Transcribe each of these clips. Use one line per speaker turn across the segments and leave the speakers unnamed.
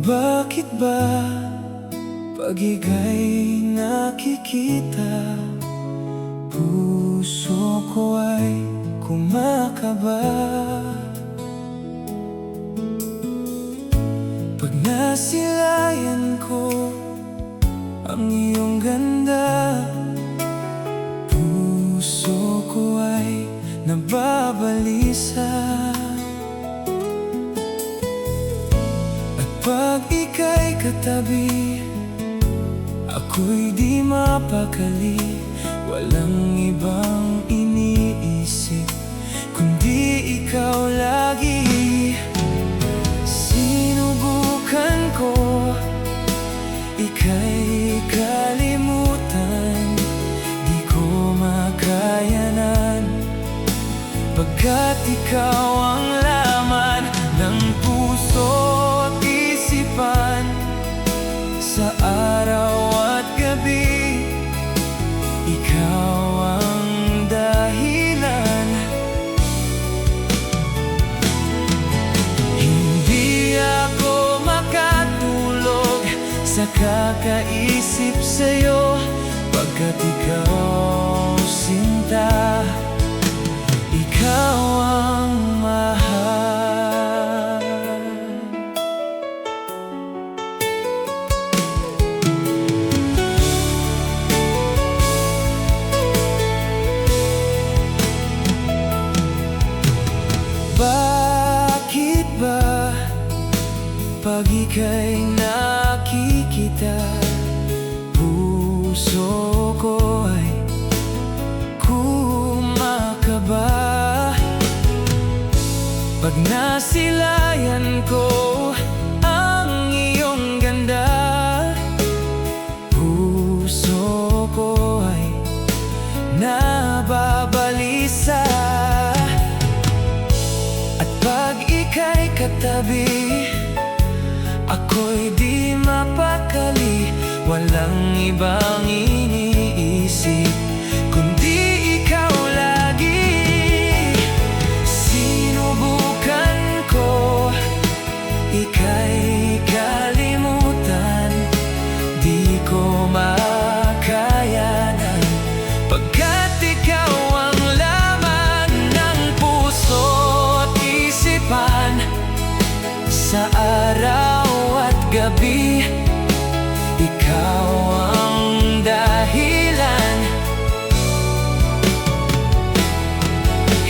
Bakit ba pag ika'y nakikita, puso ko ay kumakaba? Pag nasilayan ko ang iyong ganda, puso ko ay nababalisa. At pag ika'y katabi, ako'y di mapakali. Walang ibang iniisip kundi ikaw lagi. Sinubukan ko ika'y kalimutan, di ko makayanan, pagkat ikaw ang laman ng puso't isipan. Sa araw at gabi, ikaw ang dahilan. Hindi ako makatulog sa kakaisip sa'yo, pagkat ikaw, sinta, ikaw ang mahal. Bakit ba pag ika'y nakikita, puso ko ay kumakaba? Pag nasilayan ko ang iyong ganda, puso ko ay nababalisa. At pag ika'y katabi, ako'y di mapakali. Walang ibang iniisip kundi ikaw lagi. Sinubukan ko ika'y kalimutan, di ko makayanan, pagkat ikaw ang laman ng puso't isipan. Sa araw at gabi, ikaw ang dahilan.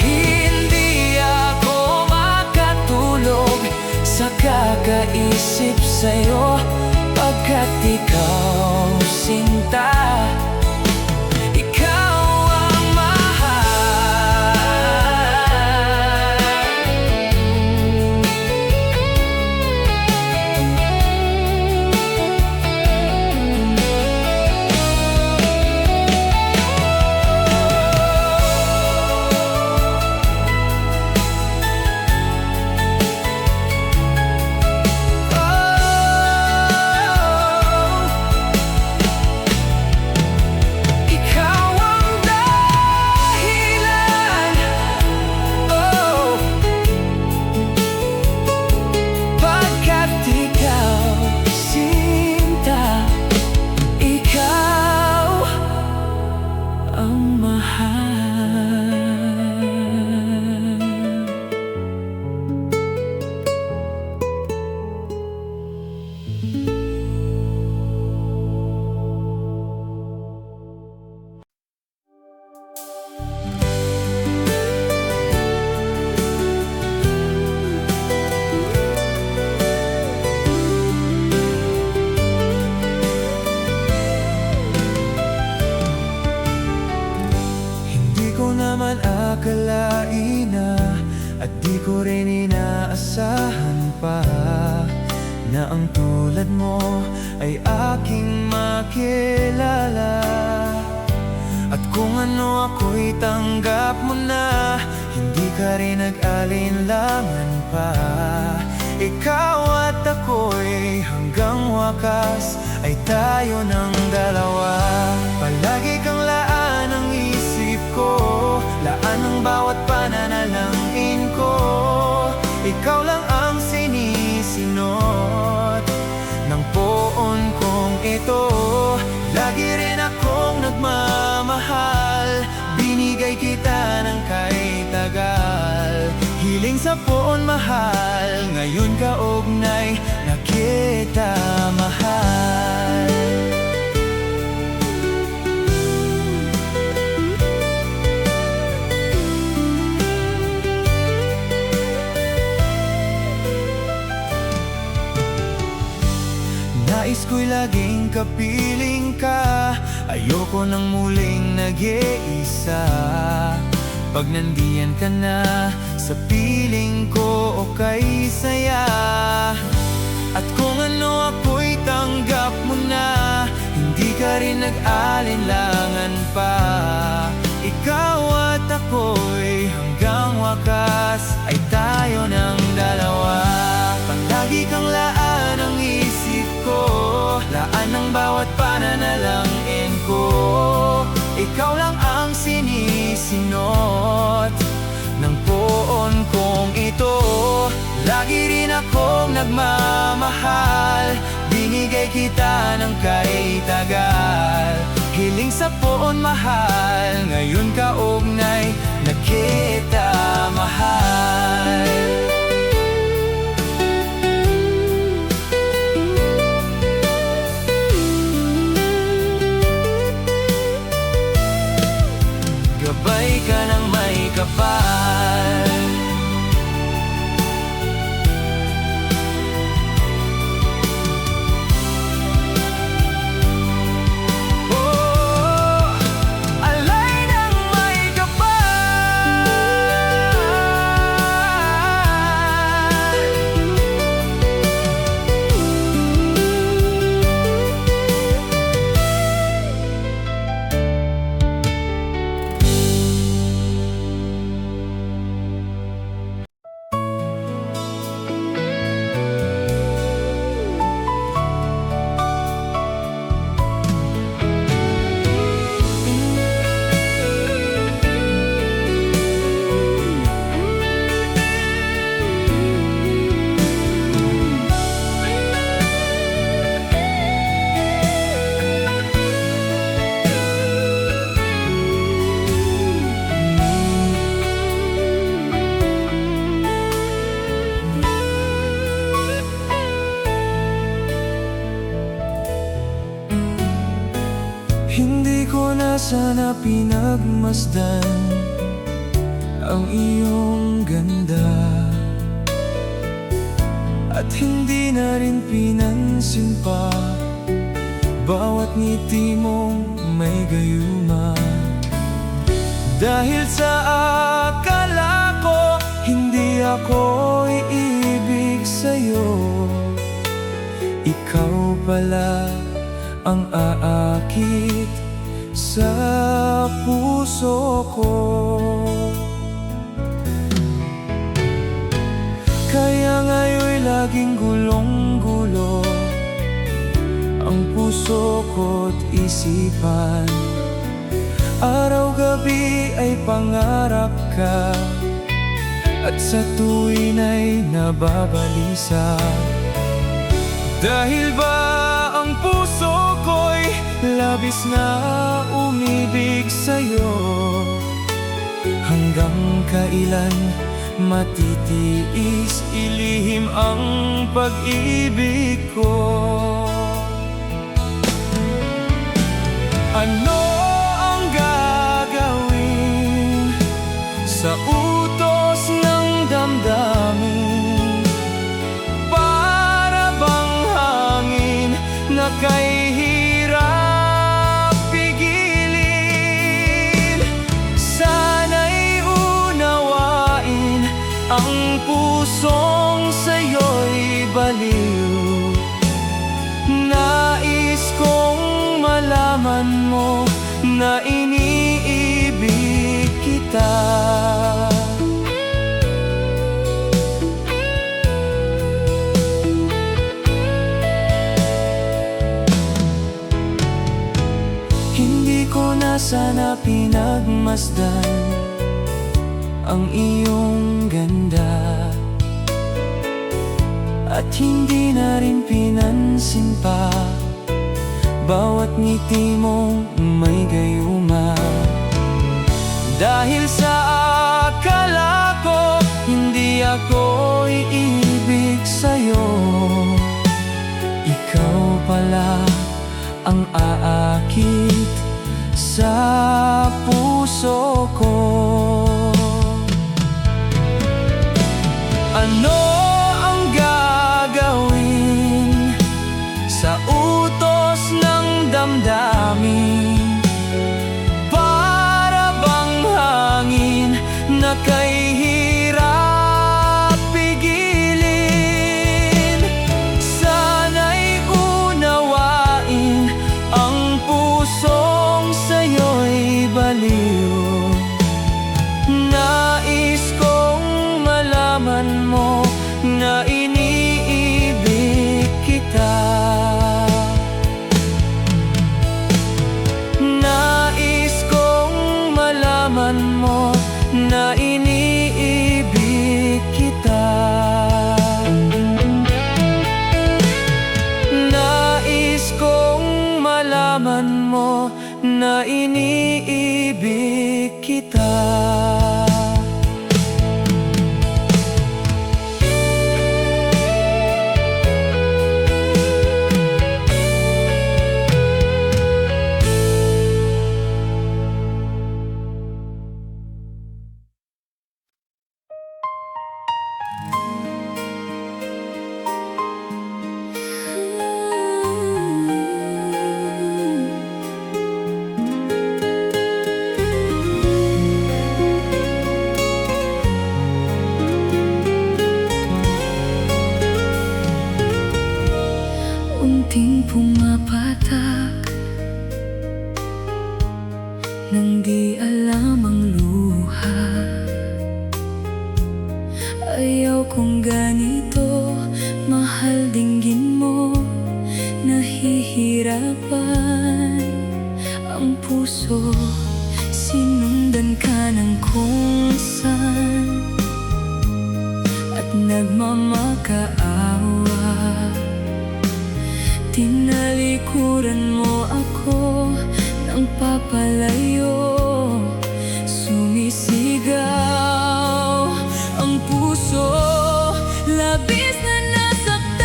Hindi ako makatulog sa kakaisip sa'yo, pagkat ikaw, sinta, ikaw ang mahal. Naman akalain na, at di ko rin inaasahan pa, na ang tulad mo ay aking makilala. At kung ano ako'y tanggap mo na, hindi ka rin nag-alinlangan pa. Ikaw at ako'y hanggang wakas ay tayo ng dalawa. Palagi kang laan ang isip ko, laan ang bawat pananalangin ko. Ikaw lang ang sinisinot, sa poon mahal, ngayon kaugnay na kita mahal. Nais ko'y laging kapiling ka, ayoko nang muling nag-iisa. Pag nandiyan ka na, sa piling ko okay saya. At kung ano ako'y tanggap mo na, hindi ka rin nag-alinlangan pa. Ikaw at ako'y hanggang wakas ay tayo ng dalawa. Palagi kang laan ang isip ko, laan ang bawat pananalangin ko. Ikaw lang ang sinisinot ng poon kong ito. Lagi rin akong nagmamahal, binigay kita ng kaitagal. Hiling sa poon mahal, ngayon kaugnay na kita mahal. Gabay ka ng may kapal. Oh, alay ng may kapal. Hindi ko na sana pinagmasdan ang iyong ganda, at hindi na rin pinansin pa bawat ngiti mong may gayuma. Dahil sa akala ko hindi ako iibig sa'yo, ikaw pala ang aakit sa puso ko. Kaya ngayon'y laging gulong-gulo ang puso ko't isipan. Araw-gabi ay pangarap ka, at sa tuwin ay nababalisa. Dahil ba ang puso ko'y labis na umibig sa'yo? Hanggang kailan matitiis ilihim ang pag-ibig ko? Ano ang gagawin sa utos ng damdamin? Para bang hangin na kay hirap pigilin. Sana'y unawain ang pusong sa'yo'y baliw. Nais kong malaman mo na iniibig kita. Hindi ko na sana pinagmasdan ang iyong ganda, at hindi na rin pinansin pa bawat ngiti mong may gayuma. Dahil sa akala ko hindi ako'y ibig sa'yo. Ikaw pala ang aakit sa puso ko. Ano ang gagawin sa utos ng damdamin? Para bang hangin na kay hirap pigilin. Sana'y unawain ang pusong sa'yo'y baliw. Nais kong malaman mo na iniibig kita. Nais kong malaman mo na iniibig kita. Nais kong malaman mo na iniibig kita.
Unting pumapatak nang di alam ang luha. Ayaw kong ganito, mahal dinggin mo. Nahihirapan ang puso, sinundan ka ng kung saan at nagmamakaawa. Tinalikuran mo ako ng papalayo. Sumisigaw ang puso, labis na nasaktan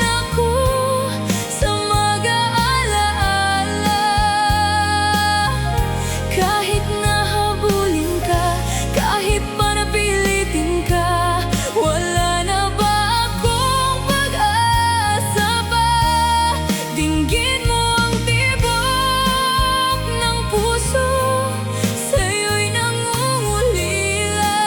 ako sa mag-aalaala. Kahit nahabulin ka, kahit pa napilitin ka, wala na ba akong pag-asa pa? Dinggin mo ang tibok ng puso, sa'yo'y nangungulila.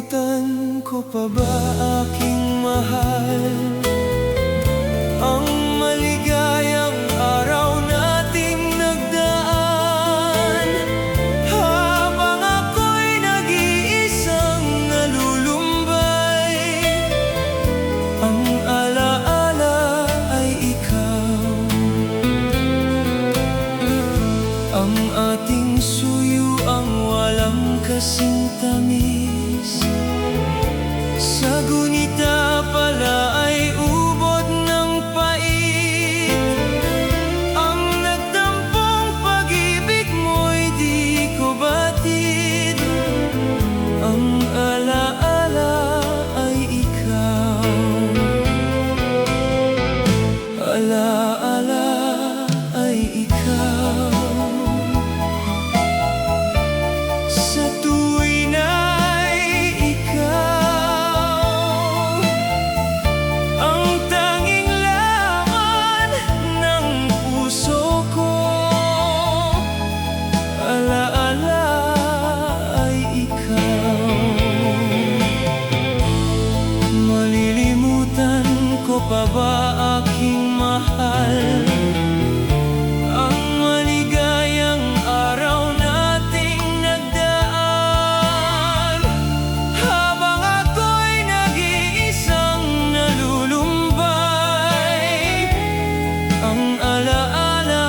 Malilimutan ko pa ba aking mahal? Ang maligayang araw nating nagdaan, habang ako'y nag-iisang nalulumbay. Ang alaala ay ikaw, ang ating suyo ang walang kasing tamis. Sa gunita pala ay ubod ng pait. Ang nagtampong pag-ibig mo'y di ko batid. Ang alaala ay ikaw, alaala ay ikaw. Sa tuwi na'y ikaw ang tanging laman ng puso ko. Alaala ay ikaw. Malilimutan ko pa ba aking mahal? Ang maligayang araw nating nagdaan, habang ako'y nag-iisang nalulumbay. Ang alaala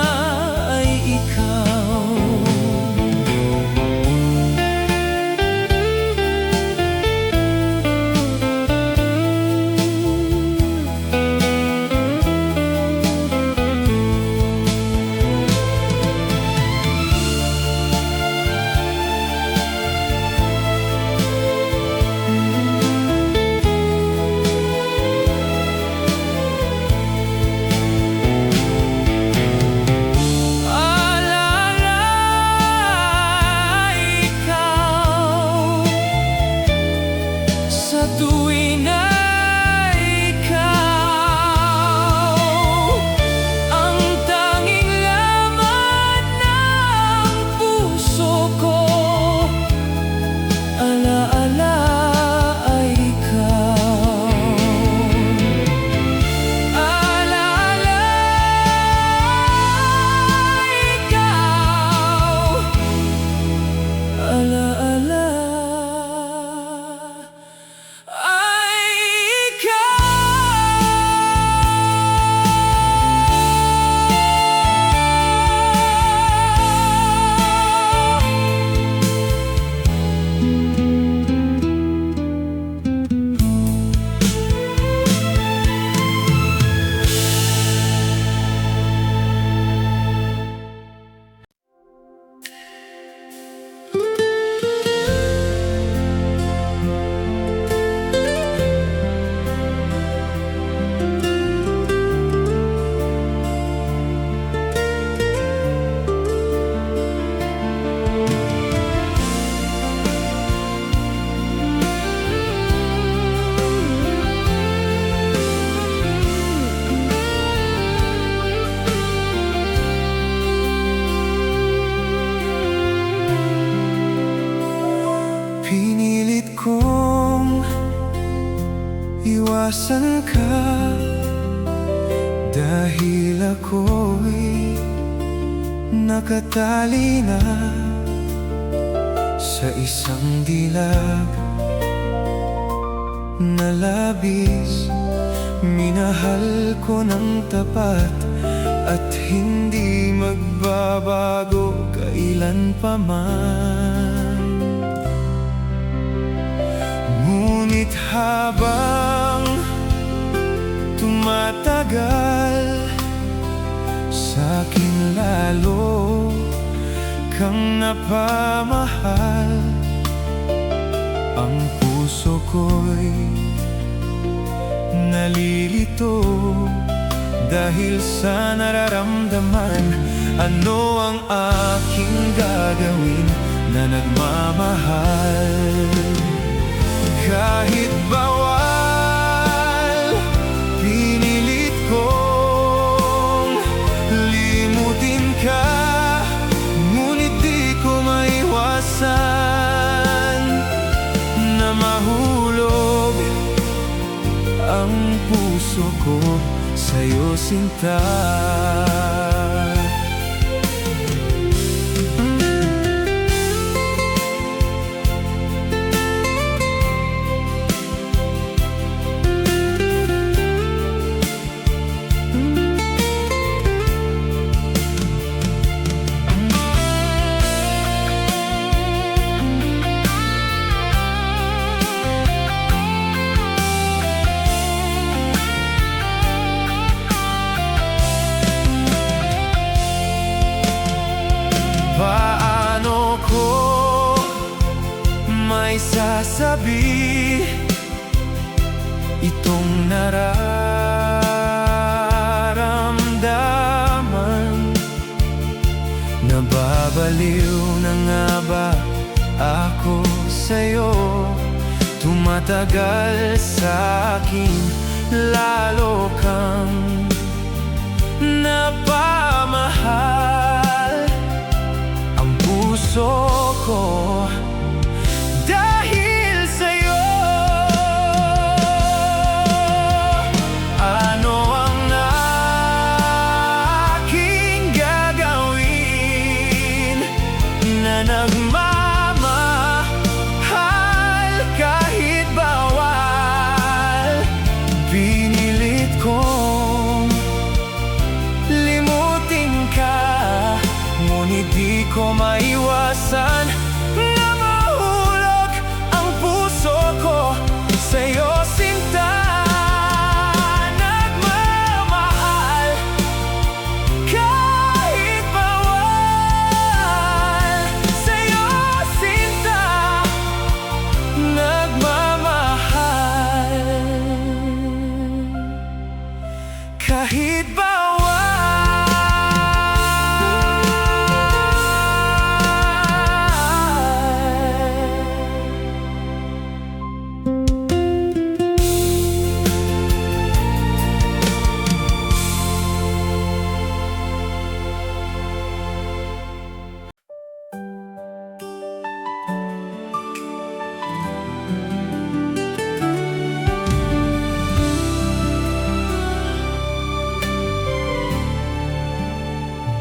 ay ikaw. Sa tuwi na ikaw ang tanging laman ng puso ko. Alaala ay ikaw, alaala ay ikaw, alaala pinilit kong iwasan ka, dahil ako'y nakatali na sa isang dilag na labis. Minahal ko ng tapat at hindi magbabago kailan pa man. Ngunit habang tumatagal, sa'kin lalo kang napamahal. Ang puso ko'y nalilito dahil sa nararamdaman. Ano ang aking gagawin na nagmamahal? Kahit bawal, pinilit kong limutin ka. Ngunit di ko maiwasan na mahulog ang puso ko sa'yo, sinta. Paano ko may sasabi itong nararamdaman? Nababaliw na nga ba ako sa'yo? Tumatagal sa'kin, lalo kang napamahal ang puso ko dahil sa'yo. Ano ang aking gagawin na nagmamahal kahit bawal? Pinilit kong limutin ka, ngunit di ko maiwasan na mahulog ang puso ko sa'yo, sinta. Nagmamahal kahit bawal, sa'yo, sinta. Nagmamahal kahit bawal.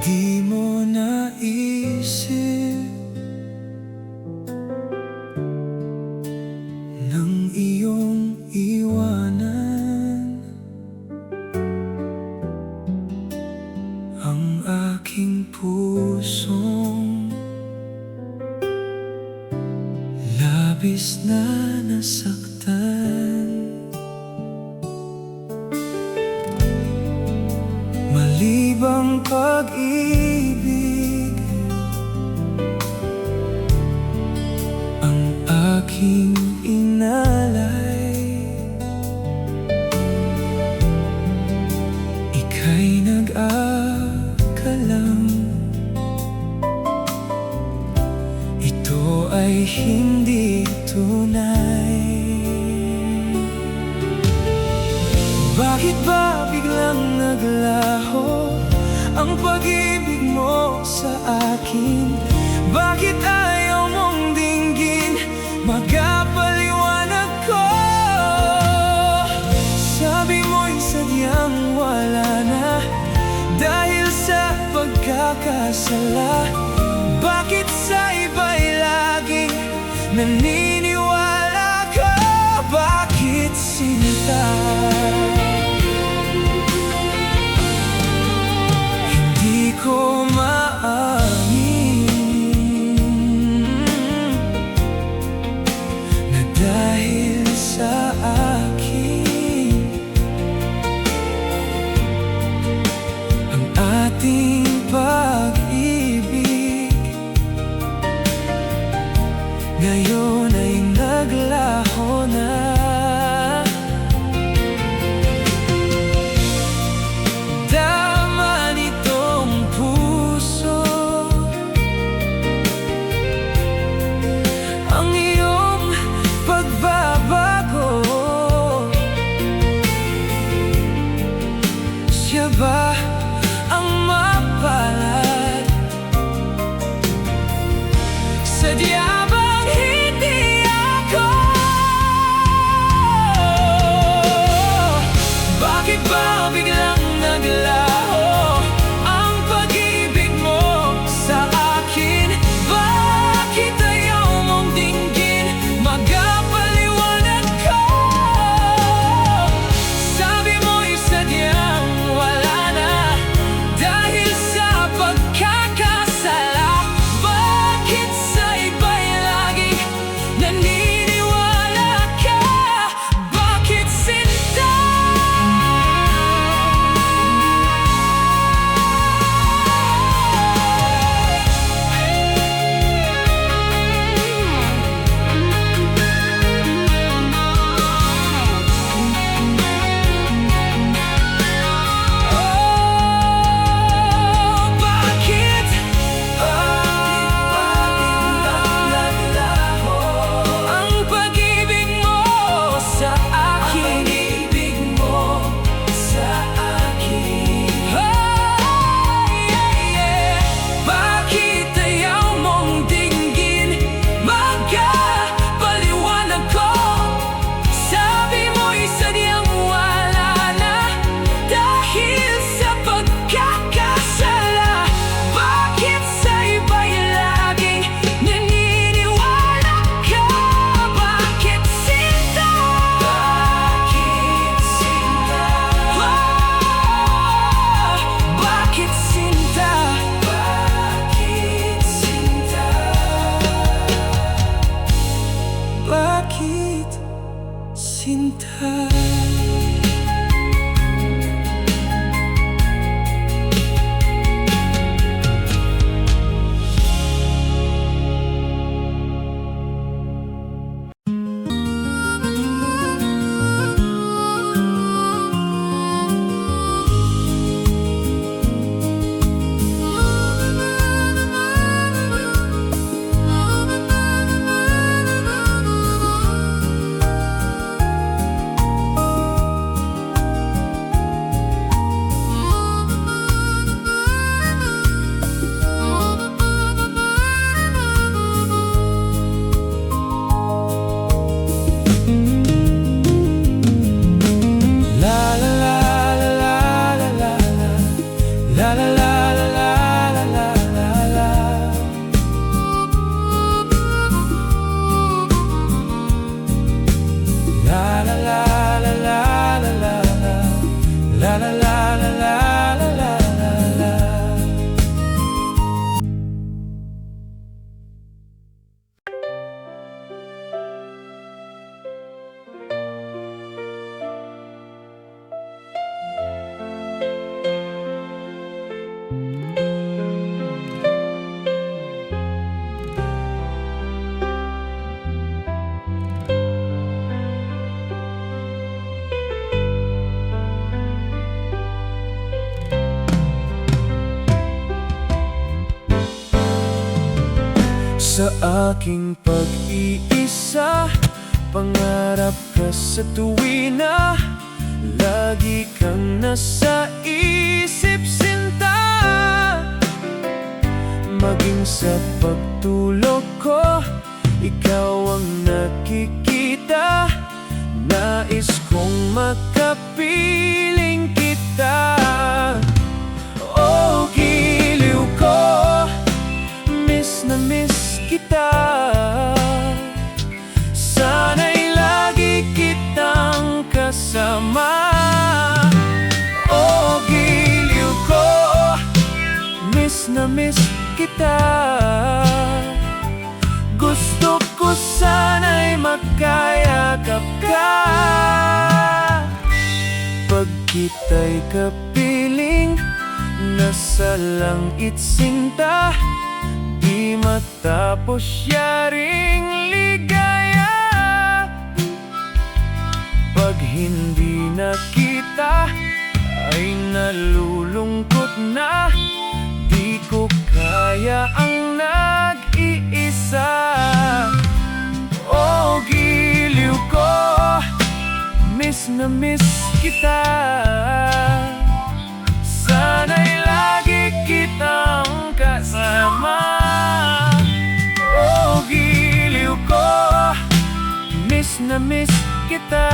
Di mo naisip ng iyong iwanan ang aking pusong labis na nasaktan. Malibang pag-ibig ang aking inalay, ika'y nag-akalang ito ay hindi tunay. Bakit ba biglang naglaho ang pag-ibig mo sa akin? Bakit ayaw mong dinggin magpaliwanag ko? Sabi mo'y sadyang wala na dahil sa pagkakasala. Bakit sa iba'y laging naniniwala ka? Bakit, sinta? Hindi ko maamin na dahil sa akin ang ating pag-ibig
sinta.
Sa aking pag-iisa, pangarap ka sa tuwina, lagi kang nasa isip, sinta. Maging sa pagtulog ko, ikaw ang nakikita. Nais kong makapiling kita. Oh, giliw ko, miss na miss kita. Sana'y lagi kitang kasama. Oh, giliw ko, miss na miss kita. Gusto ko sana'y makayakap ka. Pag kita'y kapiling, nasa langit, sinta. Di matapos yaring ligaya. Pag hindi na kita, ay nalulungkot na. Di ko kaya ang nag-iisa. Oh, giliw ko, miss na miss kita. Sana'y lagi kitang kasama. Oh, giliw ko, miss na miss kita.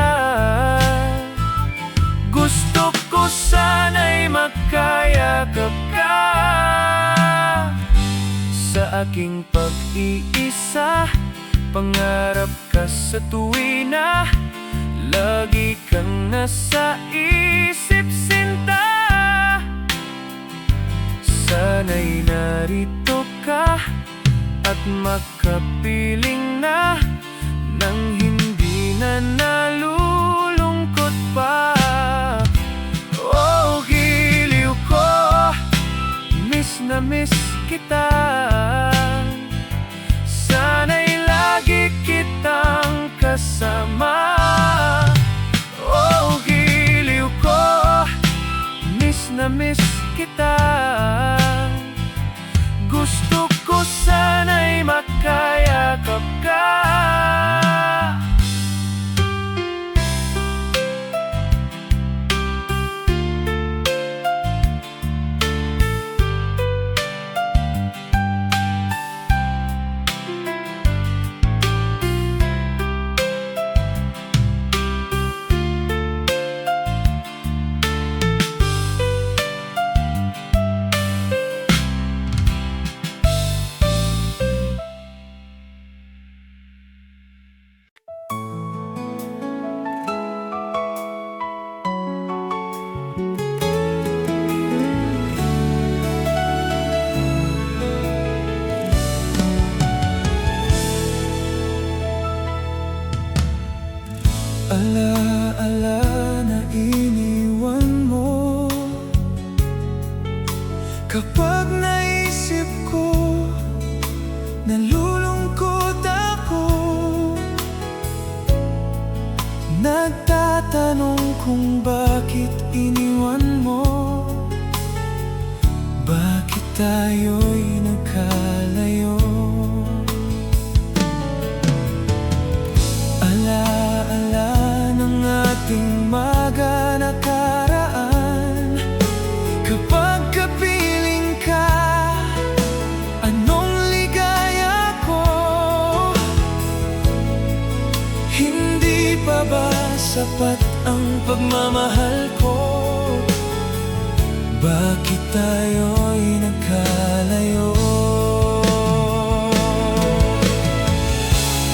Gusto ko sana'y makayakap ka. Sa aking pag-iisa, pangarap ka sa tuwina, lagi kang nasa isip, sinta. Sana'y narito ka at makapiling na, nang hindi na nalulungkot pa. Oh, giliw ko, miss na miss kita. Sana'y lagi kitang kasama. Oh, giliw ko, miss na miss kita. Gusto ko sana'y makayakap ka. Ala-ala na iniwan mo. Kapag naisip ko, nalulungkot ako. Nagtatanong kung bakit iniwan mo. Bakit tayo'y nagkalayo? Ala-ala ng ating mga nakaraan. Kapag kapiling ka, anong ligaya ko? Hindi pa ba sapat ang pagmamahal ko? Bakit tayo'y nagkalayo?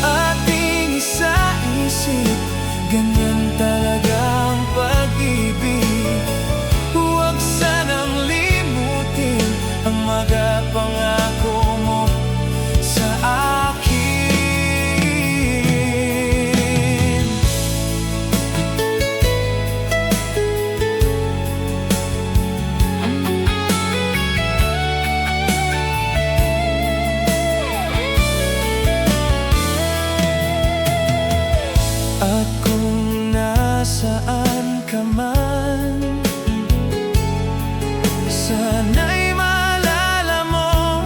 Ating isa-isip, ganyan talaga ang pag-ibig. Huwag sanang limutin ang mga pangako mo sa akin. At kung nasaan ka man, sana'y maalala mo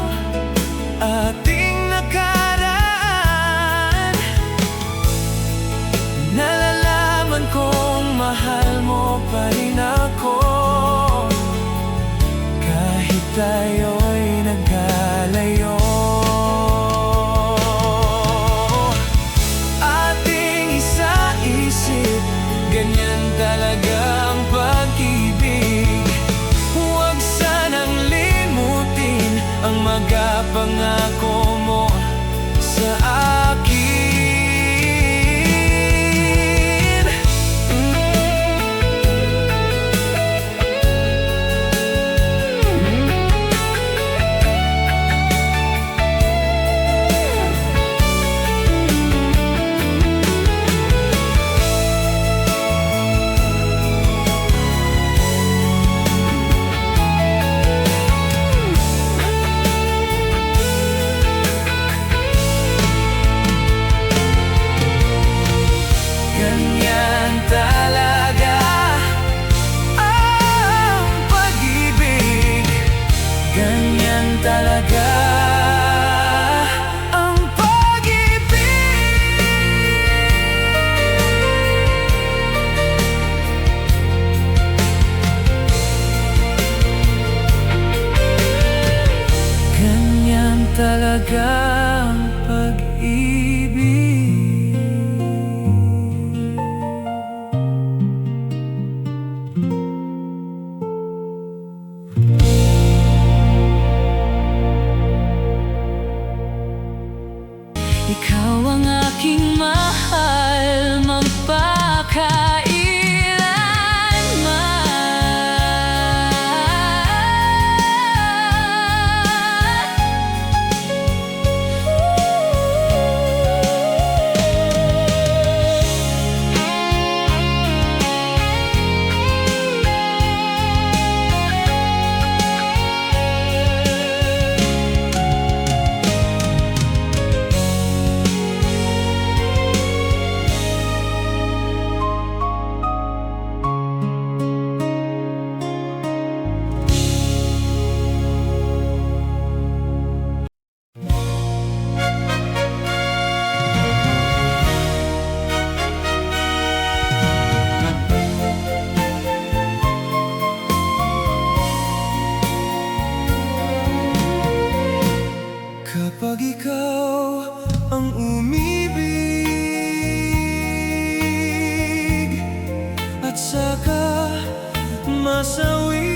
ating nakaraan. Nalalaman kong mahal mo pa rin ako, kahit tayo'y nagkalayo. Ganyan talaga ang pag-ibig. Huwag sanang limutin ang mga pangako mo sa akin. Ganyan talaga ang pag-ibig. Ganyan talaga ang pag-ibig. Ganyan talaga ang pag-ibig.
Ikaw ang aking mahal,
Kapag ikaw ang umibig at saka masawi,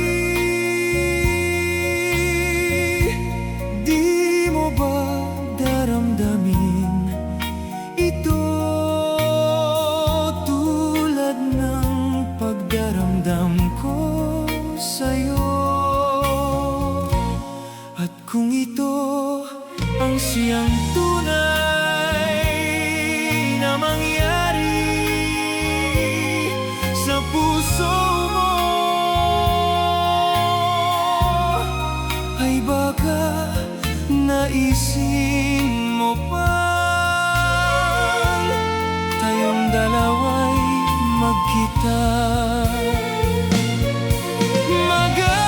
di mo ba daramdamin ito tulad ng pagdaramdam ko sa'yo? At kung ito ang siyang tunay na mangyari, kita. Magabakas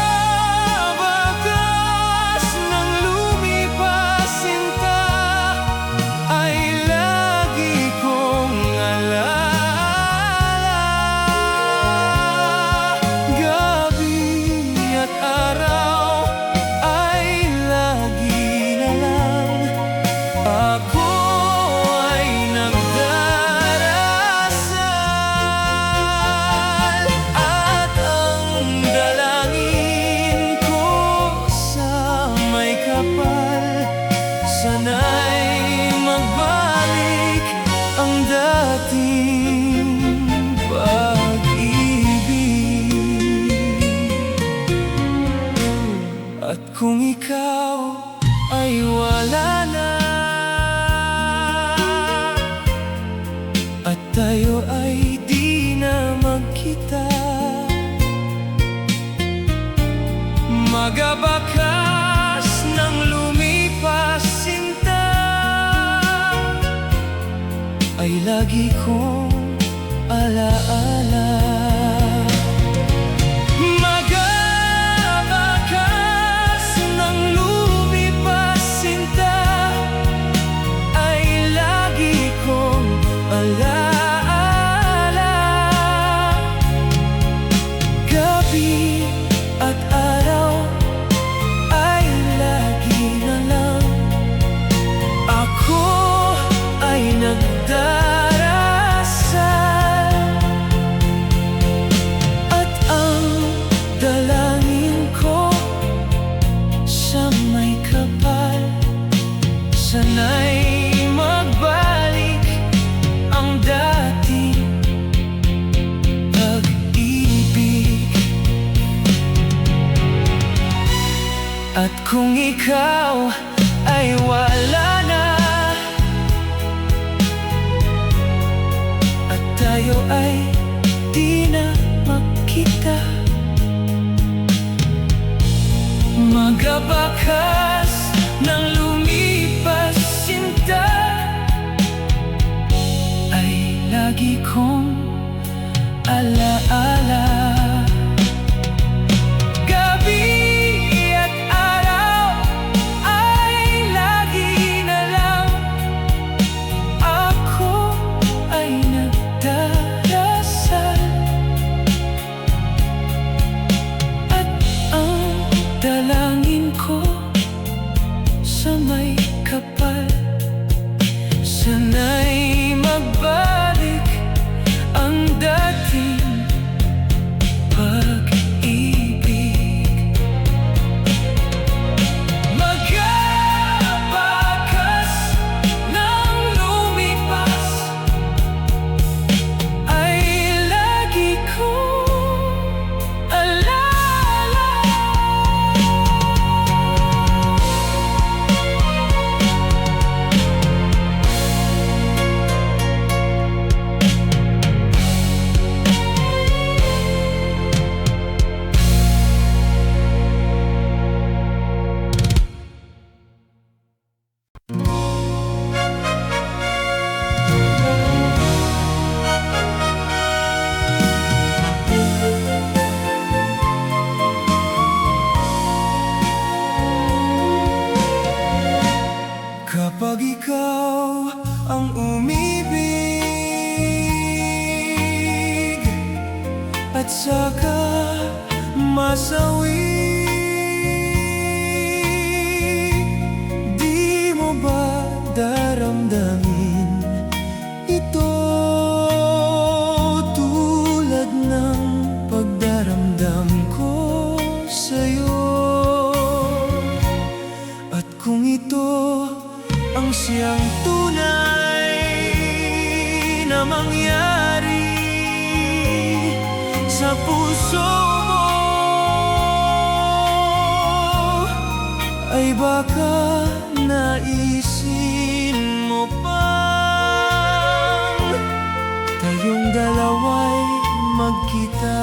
ng lumipas sinta ay lagi kong alaala. Gabi at araw ay lagi na lang ako ay nagdarasal, at ang dalangin ko sa may kapal, sana'y magbalik ang dating pag-ibig. At kung ikaw ay wala na, at tayo ay di na magkita, magabakas ng lumipas sinta ay lagi kong alaala. Magabakas ng lumipas sinta ay lagi kong alaala. Gabi at araw ay lagi na lang ako ay nagdarasal, at ang dalangin ko sa may kapal, sana'y magbalik ang dating pag-ibig. At kung ikaw ay wala na, at tayo ay di na magkita, magabakas ng lumipas sinta ay lagi kong alaala. Gabi at araw ay lagi na lang ako ay nagdarasal, at ang dalangin ko sa may kapal, sana'y magbalik ang dating pag-ibig. Magabakas ng lumipas ay lagi kong alaala. Kapag ikaw ang umibig at saka masawi, di mo ba daramdamin ito tulad ng pagdaramdam ko sa'yo? At kung ito ang siyang tunay na mangyari sa puso mo, ay baka naisin mo pang tayong dalawa'y magkita.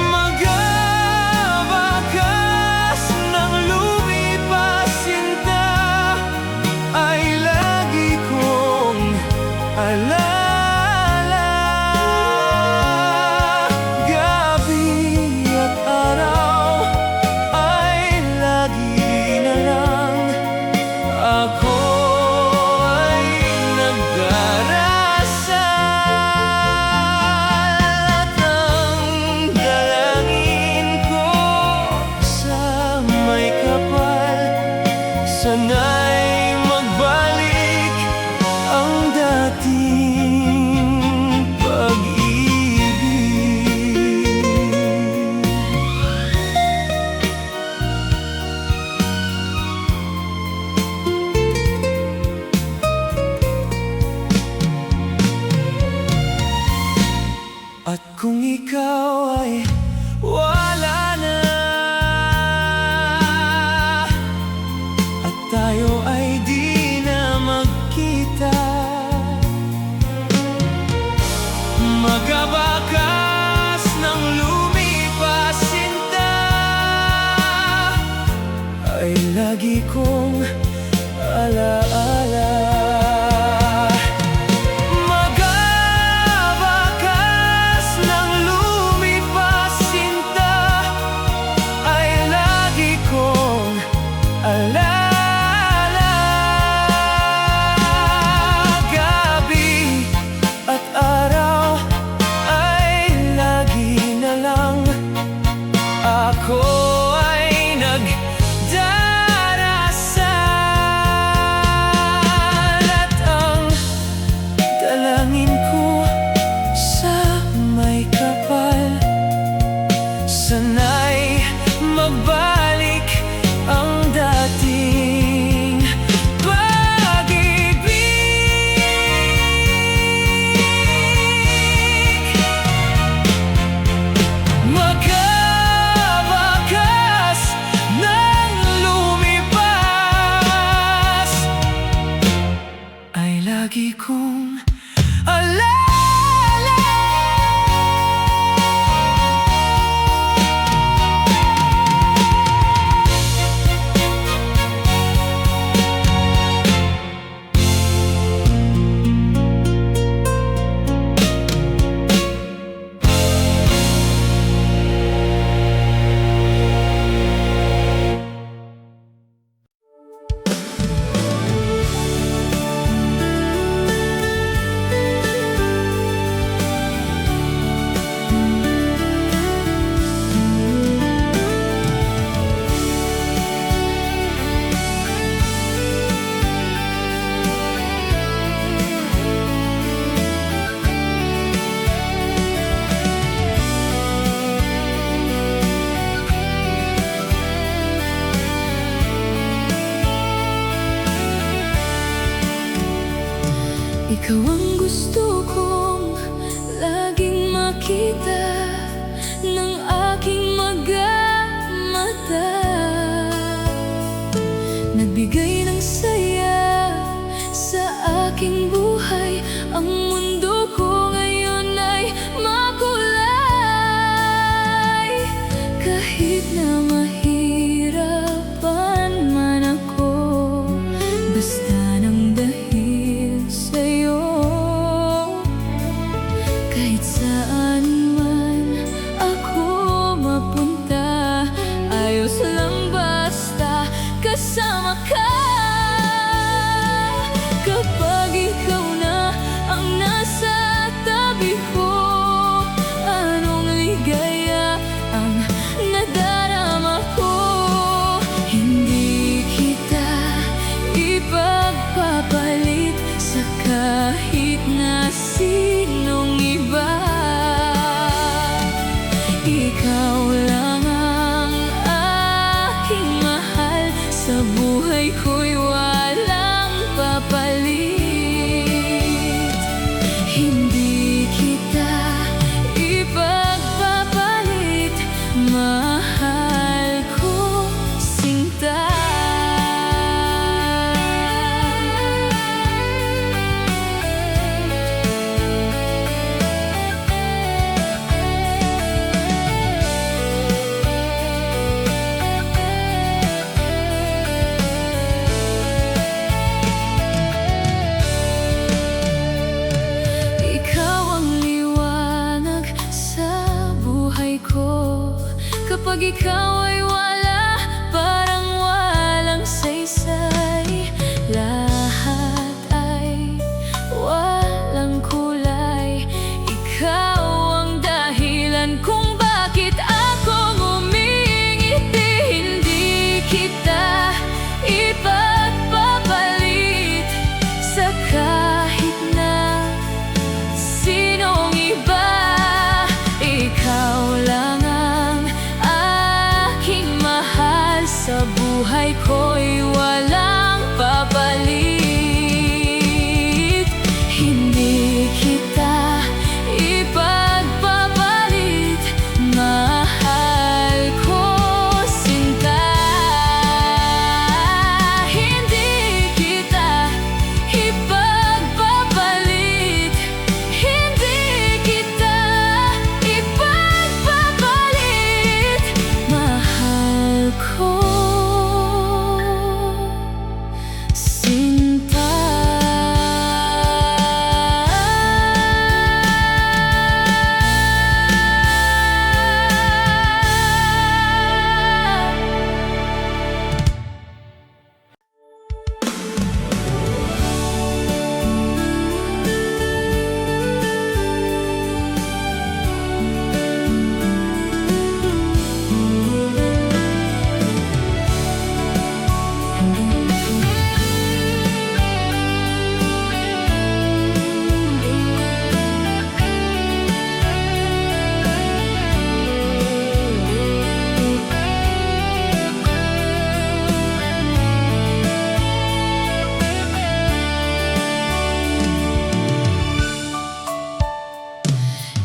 Magabakas ng lumipas sinta ay lagi kong alaala. kung ikaw ay wala na, at tayo ay di na magkita, magabakas ng lumipas sinta, ay lagi kong alaala. Magabakas ng lumipas sinta, ay lagi kong alaala. Gabi at araw ay lagi na lang ako ay nagdarasal, at ang dalangin ko sa may kapal, sana'y magbalik ang dating pag-ibig. Magabakas ng lumipas, ay lagi kong alaala. Ikaw ang gusto kong laging makita ng aking mata. Nagbigay ng saya sa aking buhay, ang mundo ko ngayon ay makulay. Kahit na mahirapan man ako, basta nang dahil sa'yo. Kahit saan man ako mapunta, ayos lang basta kasama ka. Kapag ikaw na ang nasa tabi ko, anong ligaya ang nadarama ko. Hindi kita ipagpapalit sa kahit na sinong iba. Ikaw lang ang aking mahal, sa buhay ko'y walang papalit. Hindi kita ipagpapalit, mahal ko sinta. Ikaw ang liwanag sa buhay ko. Kapag ikaw ay wala, parang walang saysay. Lahat ay walang kulay. Ikaw ang dahilan kung bakit ako ngumingiti. Hindi kita ipagpapalit sa kahit na sinong iba. Ikaw lang ang aking mahal, sa buhay ko'y walang papalit. Hindi kita ipagpapalit.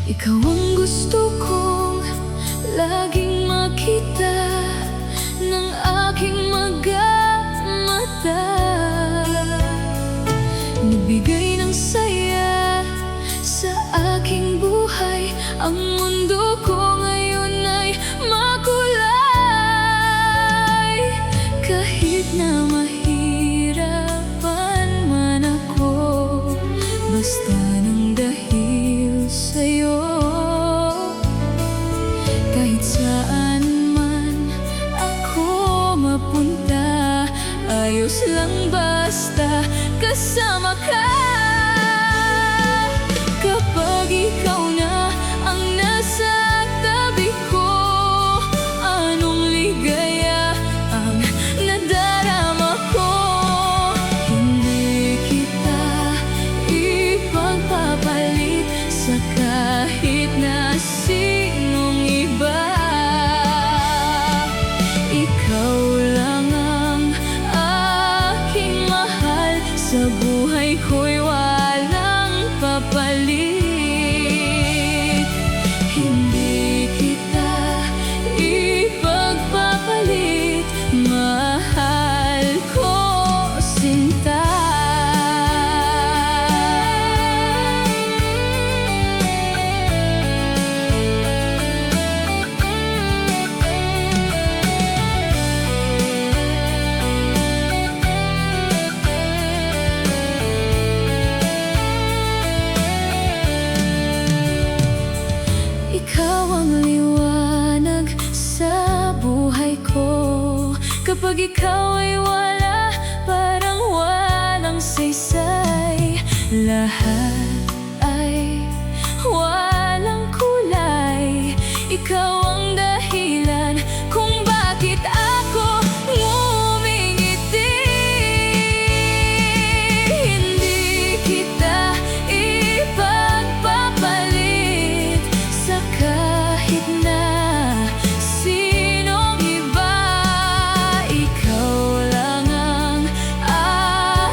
Ikaw ang gusto kong laging makita ng aking mata. Nagbigay ng saya sa aking buhay. Ang mundo ko ngayon ay makulay. Kahit na mahirapan man ako, basta nang dahil sa'yo. Kahit saan man ako mapunta, ayos lang basta kasama ka. Kapag ikaw na ang nasa tabi ko, anong ligaya ang nadarama ko. Hindi kita ipagpapalit sa kahit na sinong iba. Ikaw lang ang aking mahal, sa buhay ko'y walang papalit. Hindi kita ipagpapalit, mahal ko sinta. Ikaw ang liwanag sa buhay ko. Kapag ikaw ay wala, parang walang saysay. Lahat ay walang kulay. Ikaw ang dahilan kung bakit ako ngumingiti. Hindi kita ipagpapalit sa kahit na sinong iba. Ikaw lang ang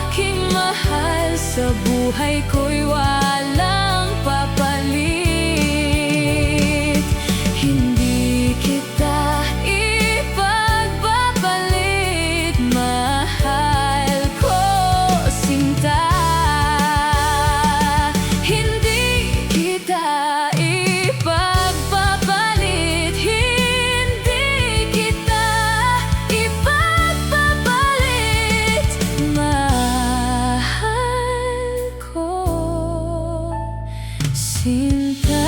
aking mahal, sa buhay ko'y walang papalit. Hindi kita ipagpapalit, mahal ko sinta. Hindi kita ipagpapalit, hindi kita ipagpapalit, mahal ko sinta.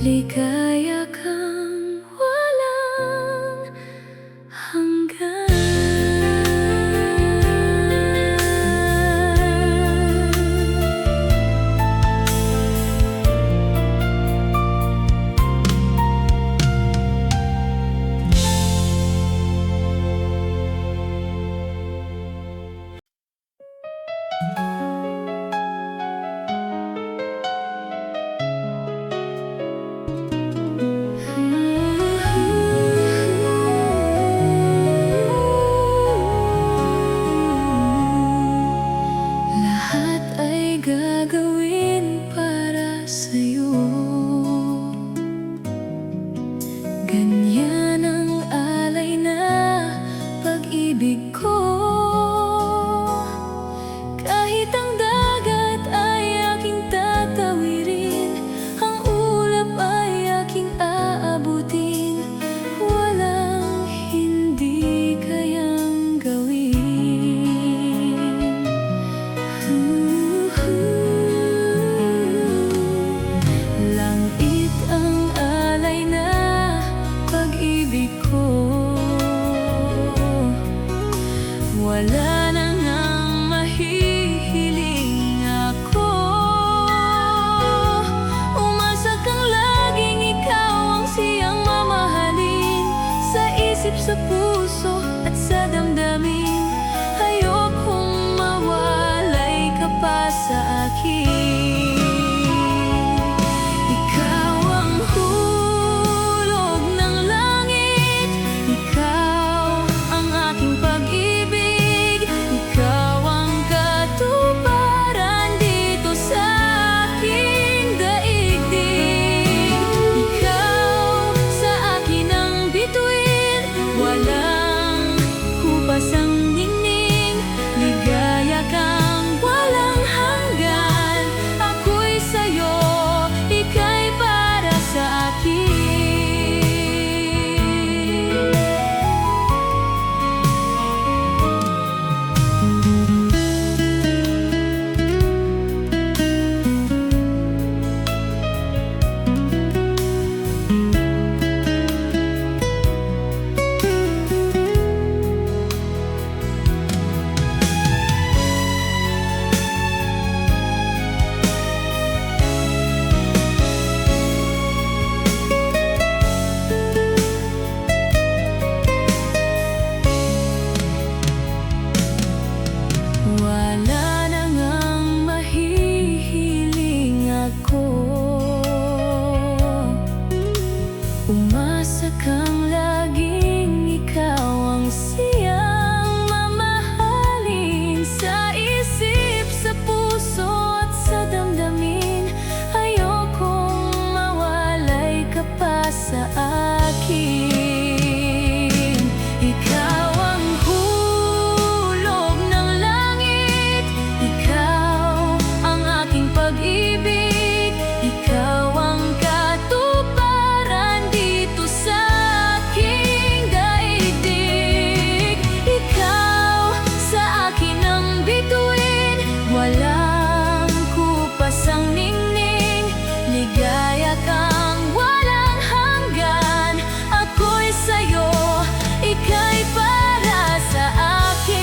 ligaya kang walang hanggan. Lahat ay gagawin para sa'yo. Ganyan ang alay na pag-ibig ko. Kahit ang dagat ay aking tatawirin, ang ulap ay aking aabutin, walang hindi kayang gawin. Langit ang alay na pag-ibig ko. Wala na ngang mahihiling ako. Umasa kang laging ikaw ang siyang mamahalin, sa isip, sa puso at sa damdamin. Ayokong mawalay ka pa sa akin. Ikaw ang hulog ng langit, ikaw ang aking pag-ibig, ikaw ang katuparan dito sa aking daigdig. Ikaw sa akin ang bituin, walang hupas ang ningning, ligaya kang walang hanggan. Ako'y sa'yo, ika'y para sa akin. Wala na ngang mahihiling ako. Umasa kang laging ikaw ang siyang mamahalin, sa isip, sa puso at sa damdamin. Ayokong mawalay ka pa sa akin. Ikaw ang hulog ng langit, ikaw ang aking pag-ibig, ikaw ang katuparan dito sa aking daigdig. Ikaw sa akin ang bituin, walang kupas ang ningning, ligaya kang walang hanggan. Ako'y sa'yo, ika'y para sa akin.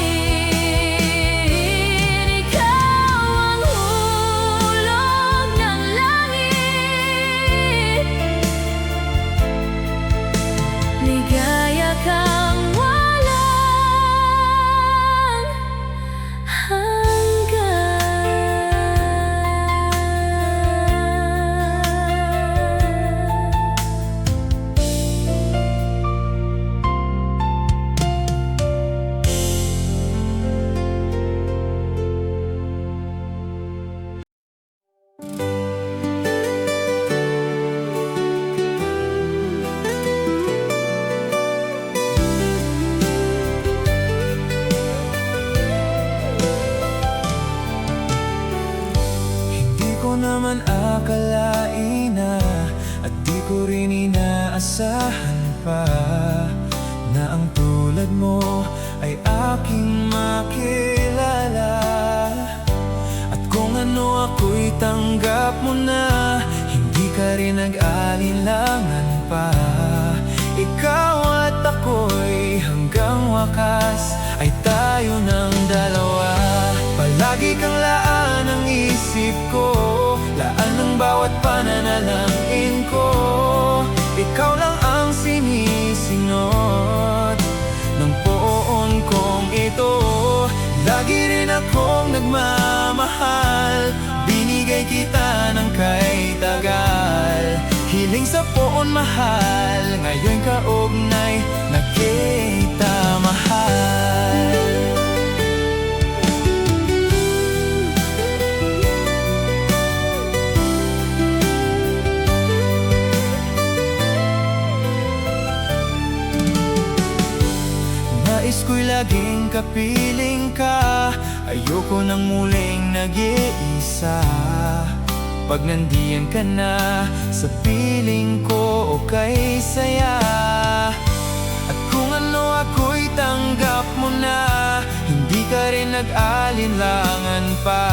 Ikaw ang hulog ng langit, ligaya kang walang
Hindi ko naman akalain na, at di ko rin inaasahan pa, na ang tulad mo ay aking makilala. At kung ano ako'y tanggap mo na, hindi ka rin nag-alin wakas ay tayo ng dalawa. Palagi kang laan ang isip ko, laan ang bawat pananalangin ko. Ikaw lang ang sinisingot ng poon kong ito. Lagi rin akong nagmamahal, binigay kita ng kay tagal. Hiling sa poon mahal, ngayon kaugnay na kita mahal. Nais ko'y laging kapiling ka, ayoko nang muling nag-iisa. Pag nandiyan ka na sa piling ko, okay saya. At kung ano ako'y tanggap mo na, hindi ka rin nag-alinlangan pa.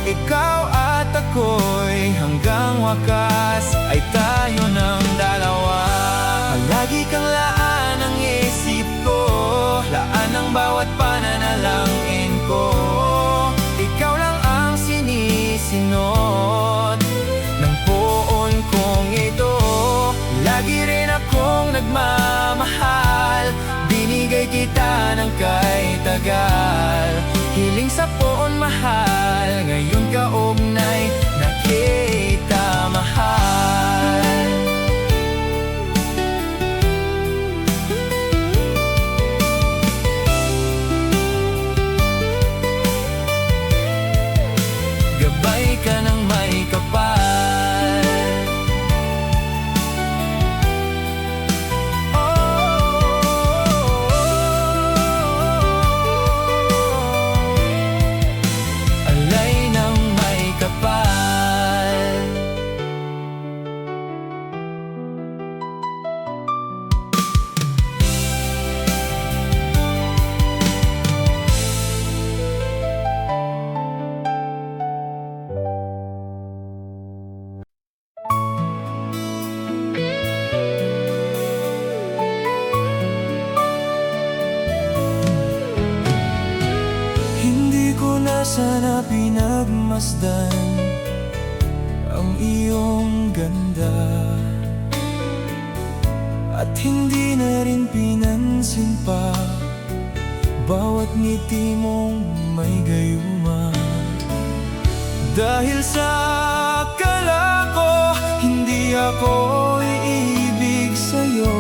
Ikaw at ako'y hanggang wakas ay tayo ng dalawa. Palagi kang laan ang isip ko, laan ang bawat pananalangin ko. Ikaw lang ang sinisinot ng poon kong ito. Lagi rin akong nagmamahal, binigay kita ng kay tagal. Hiling sa poon mahal, ngayon kaugnay na kita mahal. Gabay ka ng may kapal. Alay ng may kapal. Hindi ko na sana pinagmasdan ang iyong ganda, at hindi na rin pinansin pa bawat ngiti mong may gayuma. Dahil sa akala ko, hindi ako iibig sa'yo.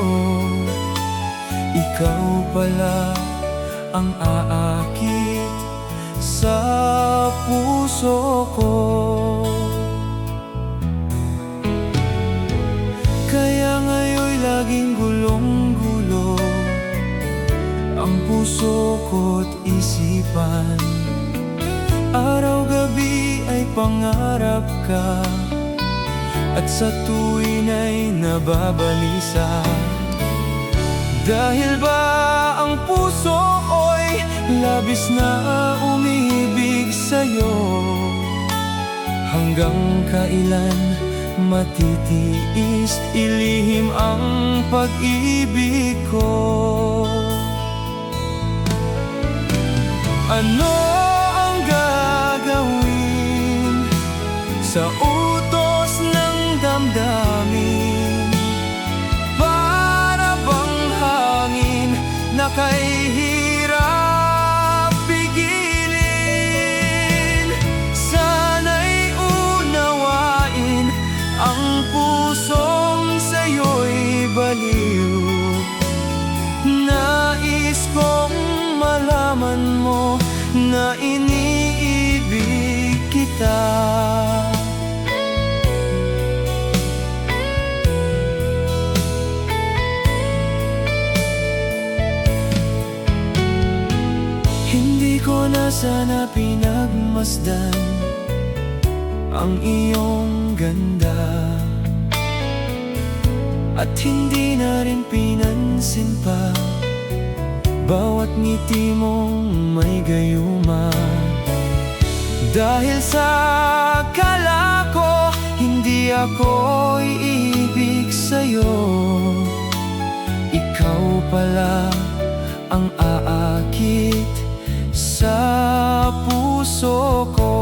Ikaw pala ang aakit sa puso ko. Kaya ngayon'y laging gulong-gulo ang puso ko't isipan. Araw-gabi ay pangarap ka, at sa tuwin ay nababalisa. Dahil ba ang puso'y labis na umibig sa'yo? Hanggang kailan matitiis ilihim ang pag-ibig ko? Ano ang gagawin sa utos ng damdamin? Para bang hangin na kay hirap pigilin? Sana'y unawain ang pusong sa'yo'y baliw. Nais kong malaman mo na iniibig kita. Hindi ko na sana pinagmasdan ang iyong ganda, at hindi na rin pinansin pa bawat ngiti mong may gayuma. Dahil sa akala ko, hindi ako iibig sa'yo. Ikaw pala ang aakit sa puso ko.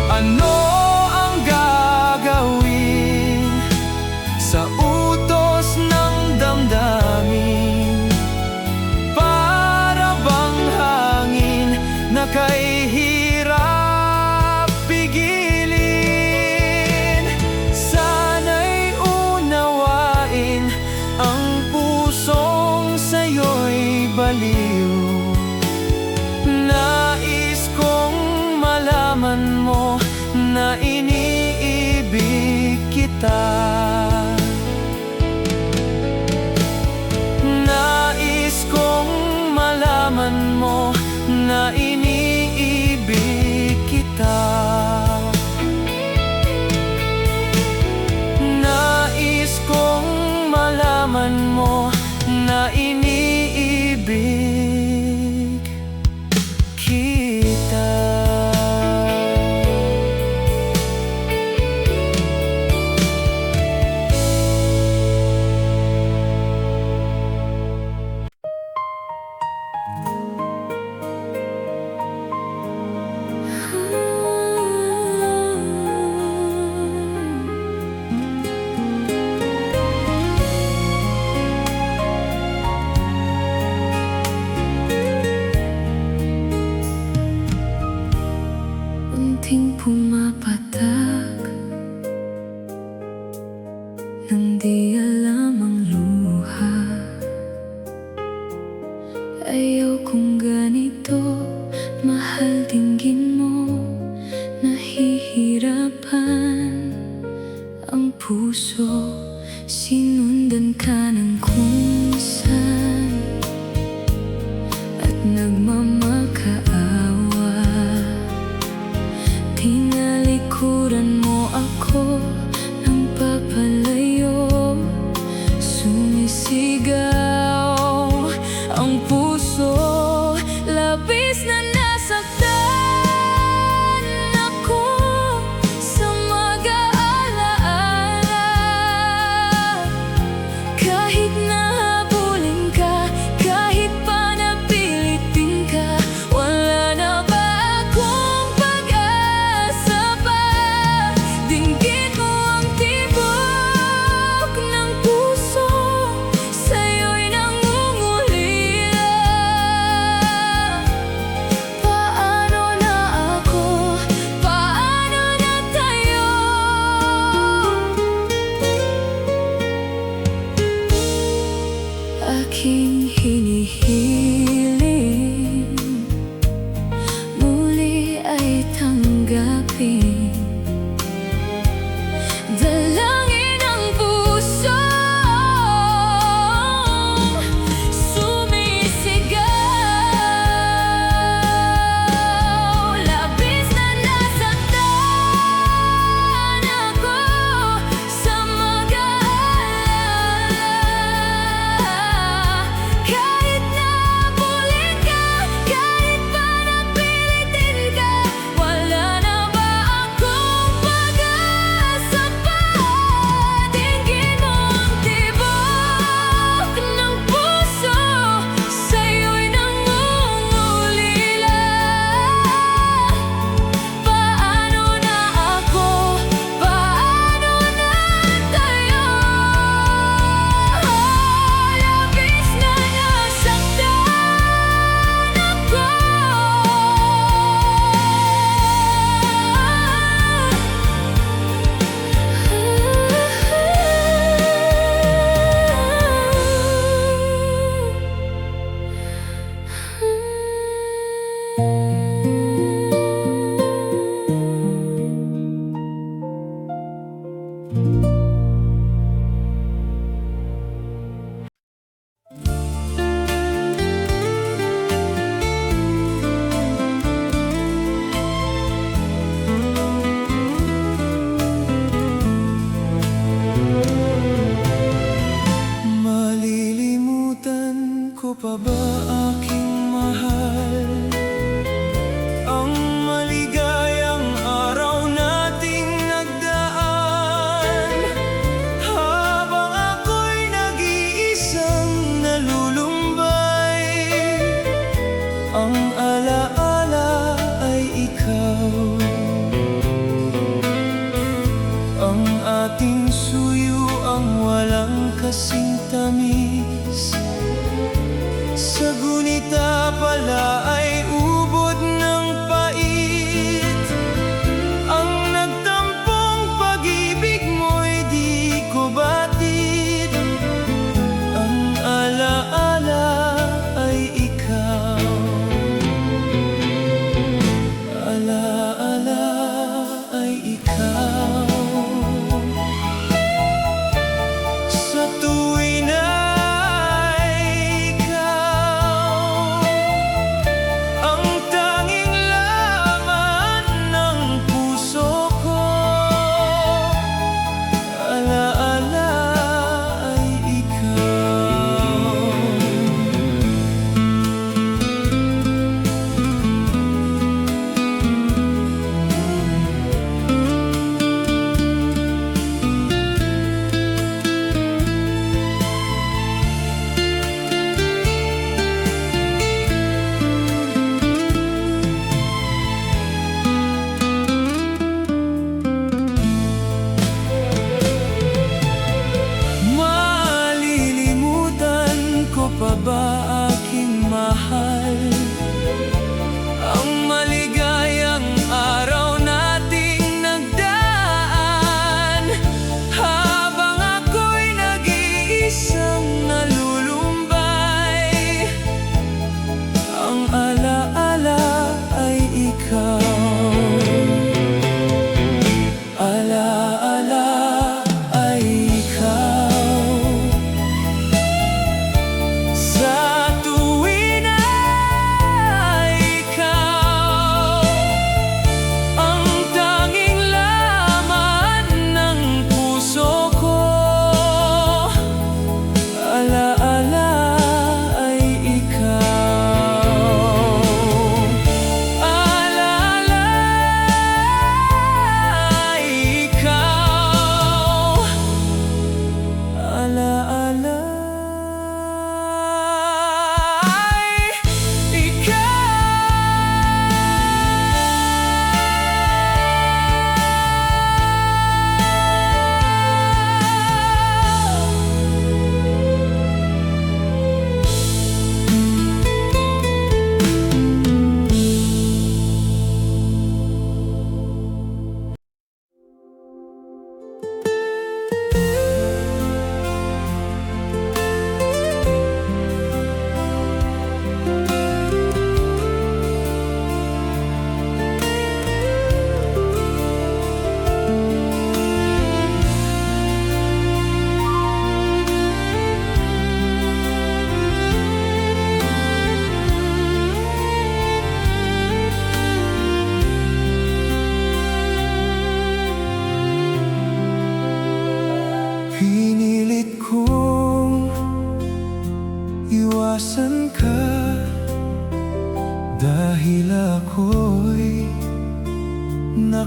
Ano ang gagawin sa utos ng damdamin? Para bang hangin na kay hirap pigilin. Sana'y unawain ang pusong sa'yo'y baliw. Nais kong malaman mo na iniibig kita. Nais kong malaman mo na iniibig kita. Nais kong malaman mo na iniibig kita.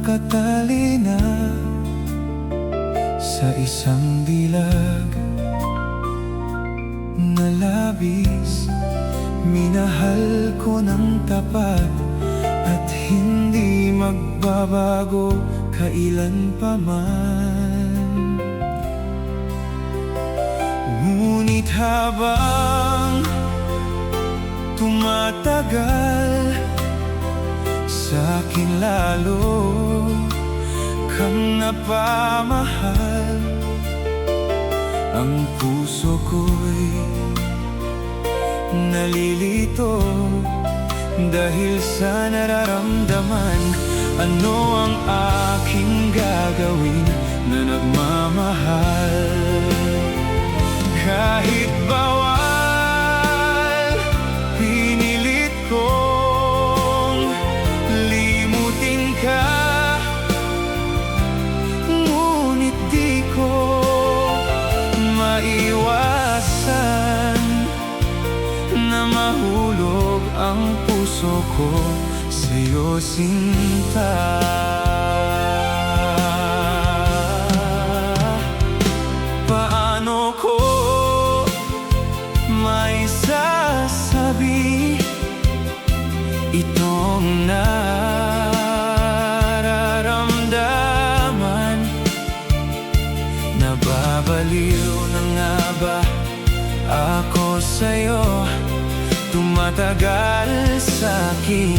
nakatali na sa isang dilag na labis. Minahal ko ng tapat at hindi magbabago kailan pa man. Ngunit habang tumatagal, sa'kin lalo kang napamahal. Ang puso ko'y nalilito dahil sa nararamdaman. Ano ang aking gagawin na nagmamahal? Kahit bawal, pinilit kong limutin ka. Ngunit di ko maiwasan na mahulog ang puso ko sa'yo, sinta. Paano ko may sasabi itong nararamdaman? Nababaliw na nga ba ako sa'yo? Tumatagal sa'kin,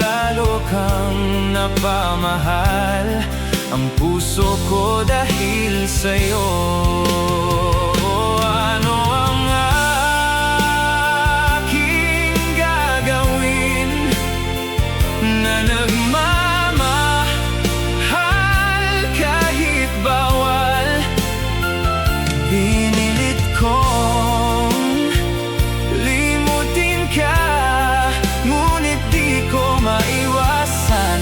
lalo kang napamahal ang puso ko dahil sa'yo. Ano ang aking gagawin na nagmamahal kahit bawal? Pinilit kong limutin ka, ngunit di ko maiwasan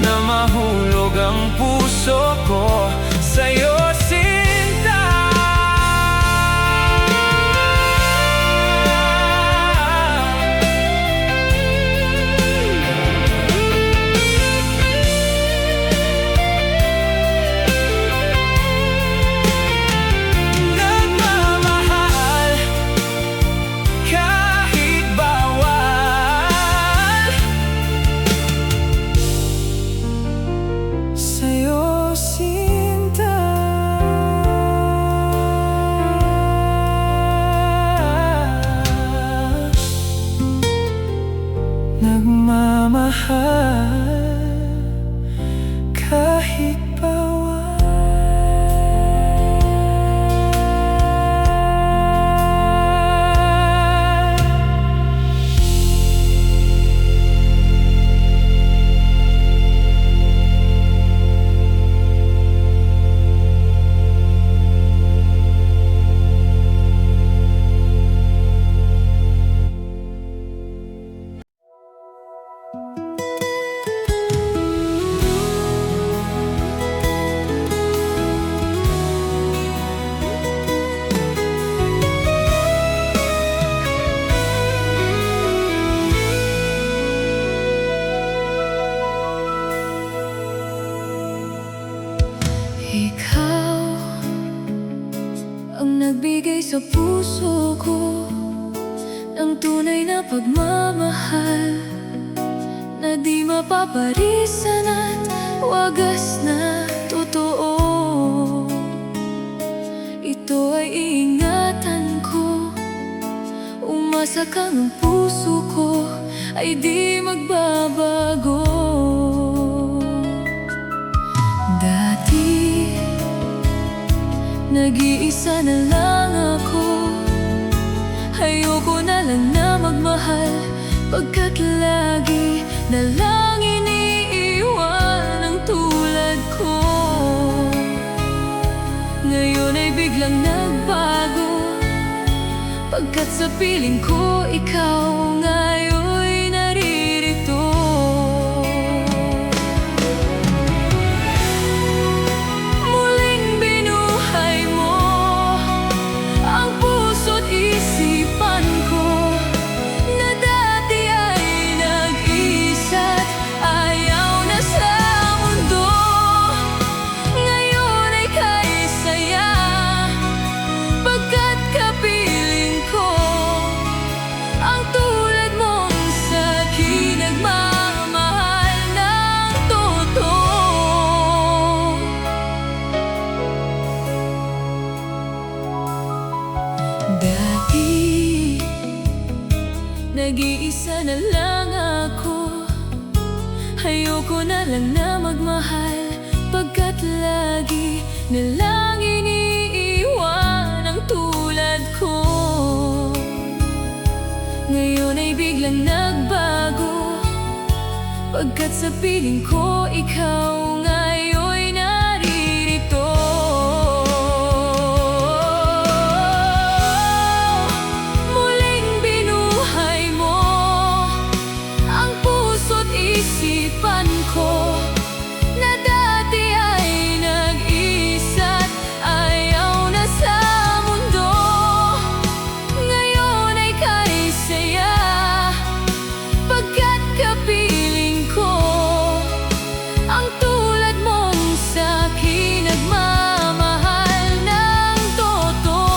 na mahulog ang puso ko sa'yo, sinta. Nagmamahal kahit bawal sa'yo, sinta. Nagmamahal kahit bawal. Ikaw ang nagbigay sa puso ko ng tunay na pagmamahal na di mapaparisan at wagas na totoo. Ito ay iingatan ko, umasa kang ang puso ko ay di magbabago. Dati nag-iisa na lang ako, ayoko na lang na magmahal, pagkat lagi na lang iniiwan ang tulad ko. Ngayon ay biglang nagbago, pagkat sa piling ko ikaw ngayon'y naririto. Muling binuhay mo ang puso't isipan ko na dati ay nag-isa't ayaw na sa mundo.
lang na magmahal, pagkat lagi nilang iniiwan ang tulad ko. Ngayon ay biglang nagbago, pagkat sa piling ko ikaw ngayon'y naririto. Muling binuhay mo ang puso't isipan ko, na dati ay nag-isa't ayaw na sa mundo. Ngayon ay kay saya, pagkat kapiling ko ang tulad mong sa'kin nagmamahal ng totoo.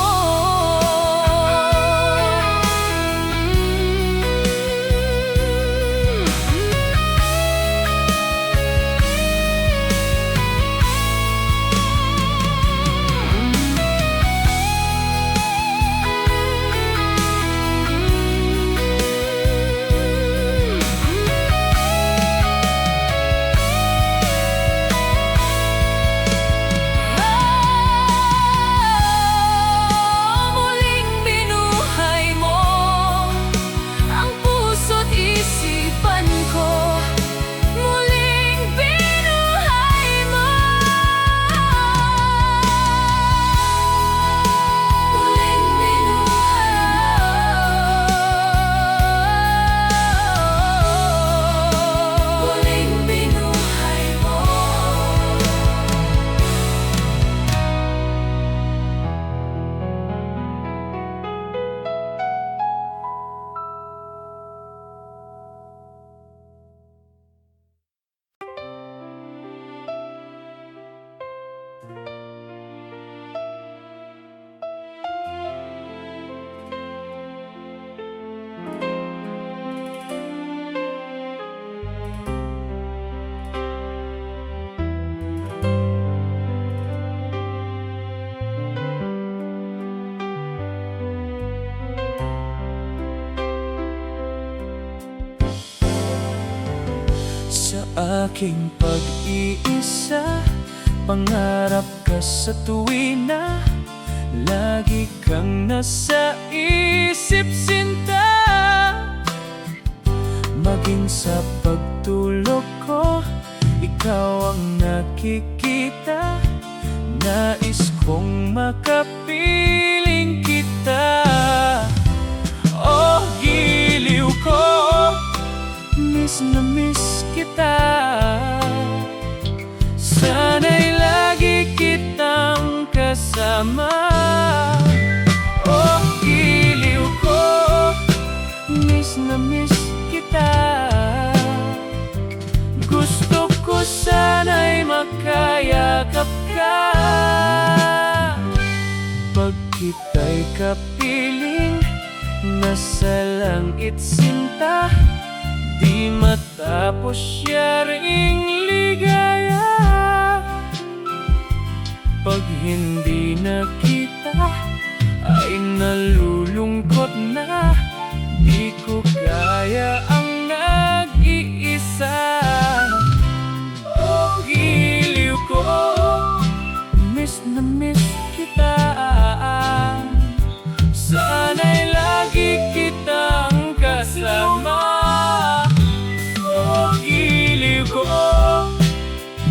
Muling binuhay mo ang puso't isipan ko. Muling binuhay mo. Muling binuhay mo.
Sa aking pag-iisa, pangarap ka sa tuwina, lagi kang nasa isip, sinta. Maging sa pagtulog ko, ikaw ang nakikita. Nais kong makapiling kita. Oh, giliw ko, miss na miss kita. Sana'y lagi kitang kasama. Oh, giliw ko, miss na miss kita. Gusto ko sana'y makayakap ka. Pag kita'y kapiling, nasa langit, sinta. Di matapos siya ring ligaya. Pag hindi nakita, ay nalulungkot na. Di ko kaya ang nag-iisa. Oh, giliw ko, miss na miss kita. Sana'y lagi kitang kasama. Oh, giliw ko,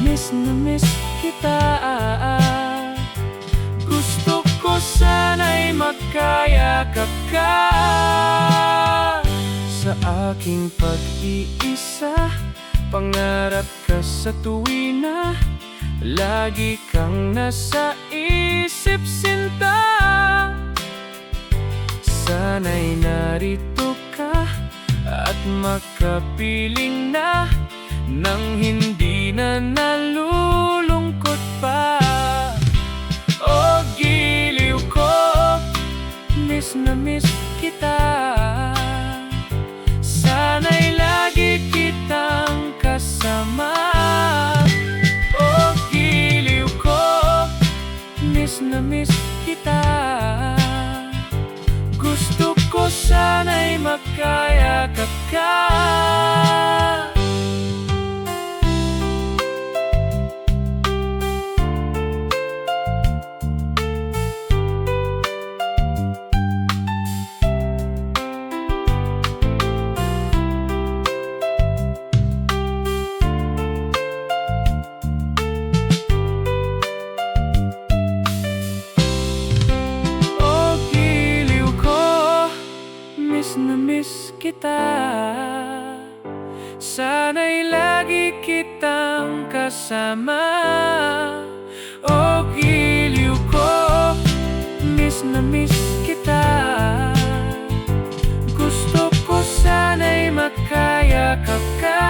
miss na miss kita. Gusto ko sana'y makayakap ka. Sa aking pag-iisa, pangarap ka sa tuwina, lagi kang nasa isip, sinta. Sana'y narito ka at makapiling na, nang hindi na nalulungkot pa. Oh, giliw ko, miss na miss kita. Sana'y lagi kitang kasama. Oh, giliw ko, miss na miss kita. Gusto ko sana'y makayakap ka. kasama. O giliw ko, miss na miss kita. Gusto ko sana'y makayakap ka.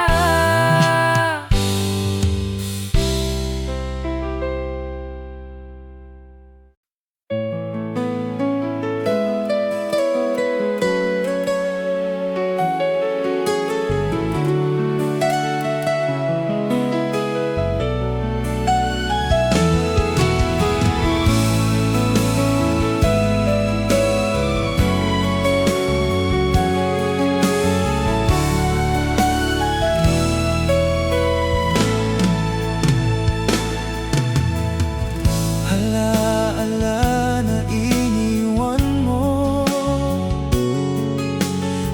Alaala na iniwan mo.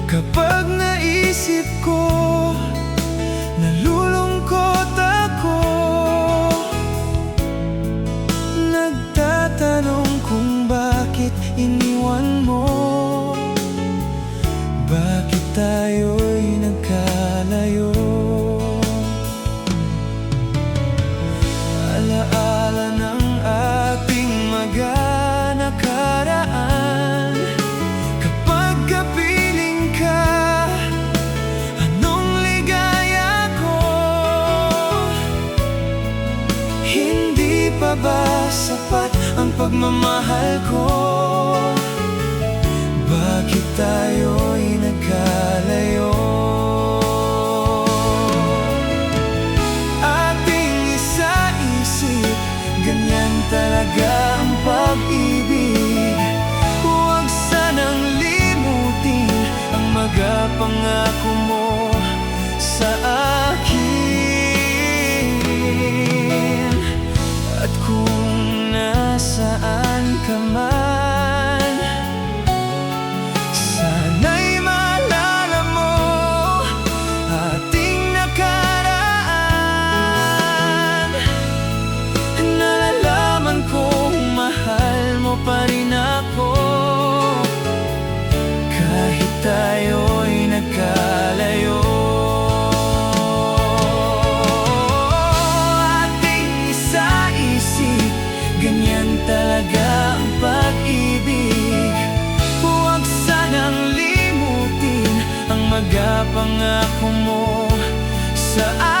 Kapag naisip ko, nalulungkot ako. Nagtatanong kung bakit iniwan mo. Bakit tayo'y nagkalayo? Alaala ng ating nakaraan. Kapag kapiling ka, anong ligaya ko? Hindi pa ba sapat ang pagmamahal ko? Bakit tayo'y nagkalayo? Ganyan talaga ang pag-ibig. Huwag sanang limutin ang pangako mo sa akin. At kung nasaan ka man, sana'y maalala mo ating nakaraan. Nalalaman kong mahal mo pa rin ako, kahit tayo'y nagkalayo. Ating isa-isip, ganyan talaga ang pag-ibig. Huwag sanang limutin ang pangako mo sa akin.